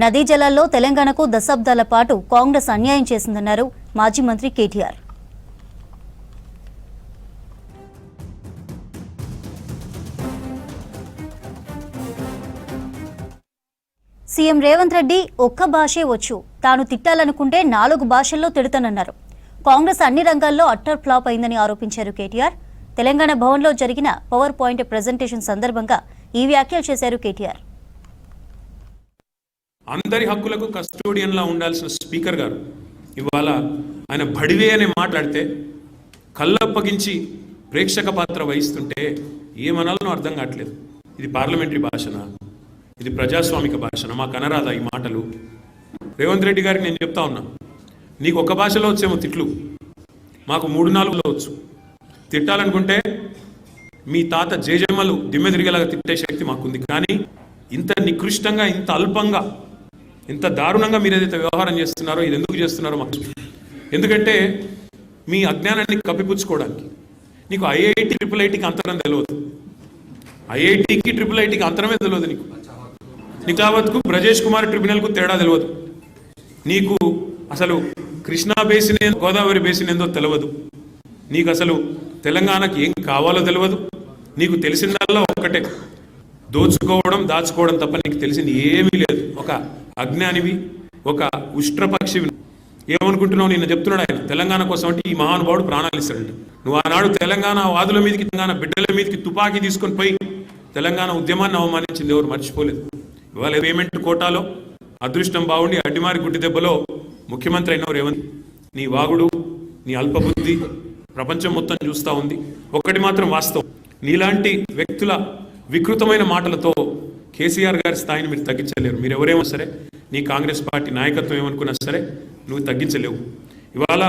నదీ జలాల్లో తెలంగాణకు దశాబ్దాల పాటు కాంగ్రెస్ అన్యాయం చేసిందన్నారు మాజీ మంత్రి కేటీఆర్. సీఎం రేవంత్ రెడ్డి ఒక్క భాషే వచ్చు, తాను తిట్టాలనుకుంటే 4 భాషల్లో తిడతానన్నారు. కాంగ్రెస్ అన్ని రంగాల్లో అట్టర్ ఫ్లాప్ అయిందని ఆరోపించారు కేటీఆర్. తెలంగాణ భవన్లో జరిగిన పవర్ పాయింట్ ప్రెజెంటేషన్ సందర్భంగా ఈ వ్యాఖ్యలు చేశారు కేటీఆర్. అందరి హక్కులకు కస్టోడియన్లా ఉండాల్సిన స్పీకర్ గారు ఇవాళ ఆయన బడివే అని మాట్లాడితే కళ్ళప్పగించి ప్రేక్షక పాత్ర వహిస్తుంటే ఏమనాలనో అర్థం కావట్లేదు. ఇది పార్లమెంటరీ భాషనా, ఇది ప్రజాస్వామిక భాషనా? మాకు అనరాదా ఈ మాటలు? రేవంత్ రెడ్డి గారికి నేను చెప్తా ఉన్నా, నీకు ఒక భాషలో వచ్చేమో తిట్లు, మాకు 3-4లో వచ్చు. తిట్టాలనుకుంటే మీ తాత జేజమ్మలు దిమ్మె తిరిగేలాగా తిట్టే శక్తి మాకుంది. కానీ ఇంత నికృష్టంగా, ఇంత అల్పంగా, ఇంత దారుణంగా మీరు ఏదైతే వ్యవహారం చేస్తున్నారో ఇది ఎందుకు చేస్తున్నారో మాకు. ఎందుకంటే మీ అజ్ఞానాన్ని కప్పిపుచ్చుకోవడానికి. నీకు ఐఐటి IIITకి అంతరం తెలియదు, ఐఐటికి IIITకి అంతరమే తెలియదు. నీకు కావద్దు బ్రజేష్ కుమార్ ట్రిబ్యునల్కు తేడా తెలియదు. నీకు అసలు కృష్ణా బేసిన్ గోదావరి బేసిన్ ఏందో తెలియదు. నీకు అసలు తెలంగాణకి ఏం కావాలో తెలియదు. నీకు తెలిసిందల్లా ఒక్కటే, దోచుకోవడం, దాచుకోవడం తప్ప నీకు తెలిసింది ఏమీ లేదు. ఒక అజ్ఞానివి, ఒక ఉష్ట్రపక్షివి. ఏమనుకుంటున్నావు? నిన్న చెప్తున్నాడు ఆయన తెలంగాణ కోసం అంటే ఈ మహానుభావుడు ప్రాణాలు ఇస్తాడంట. నువ్వు ఆనాడు తెలంగాణ వాదుల మీదకి, తెలంగాణ బిడ్డల మీదకి తుపాకీ తీసుకొని పోయి తెలంగాణ ఉద్యమాన్ని అవమానించింది ఎవరు మర్చిపోలేదు. ఇవాళ పేమెంట్ కోటాలో అదృష్టం బాగుండి అడ్డిమారి గుడ్డి దెబ్బలో ముఖ్యమంత్రి అయినవు రేవంత్. నీ వాగుడు, నీ అల్పబుద్ధి ప్రపంచం మొత్తం చూస్తూ ఉంది. ఒక్కటి మాత్రం వాస్తవం, నీలాంటి వ్యక్తుల వికృతమైన మాటలతో కేసీఆర్ గారి స్థాయిని మీరు తగ్గించలేరు. మీరు ఎవరేమో సరే, నీ కాంగ్రెస్ పార్టీ నాయకత్వం ఏమనుకున్నా సరే నువ్వు తగ్గించలేవు. ఇవాళ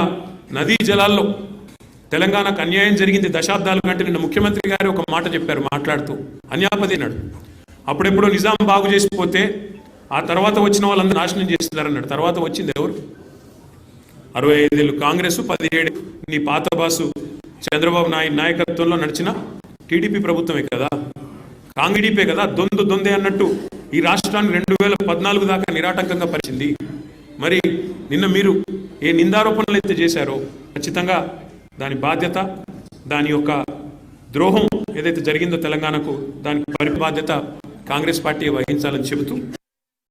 నదీ జలాల్లో తెలంగాణకు అన్యాయం జరిగింది దశాబ్దాల కంటే. నిన్న ముఖ్యమంత్రి గారు ఒక మాట చెప్పారు మాట్లాడుతూ, అన్యాపది అన్నాడు. అప్పుడెప్పుడో నిజాం బాగు చేసిపోతే ఆ తర్వాత వచ్చిన వాళ్ళందరూ నాశనం చేస్తున్నారన్నాడు. తర్వాత వచ్చింది ఎవరు? 65 ఏళ్ళు కాంగ్రెస్, 17 నీ పాత బాసు చంద్రబాబు నాయుడు నాయకత్వంలో నడిచిన టీడీపీ ప్రభుత్వమే కదా, కాంగ్రెడీపే కదా. దొందే అన్నట్టు ఈ రాష్ట్రాన్ని 2014 దాకా నిరాటంకంగా పరిచింది. మరి నిన్న మీరు ఏ నిందారోపణలు అయితే చేశారో ఖచ్చితంగా దాని బాధ్యత, దాని యొక్క ద్రోహం ఏదైతే జరిగిందో తెలంగాణకు, దానికి బాధ్యత కాంగ్రెస్ పార్టీ వహించాలని చెబుతూ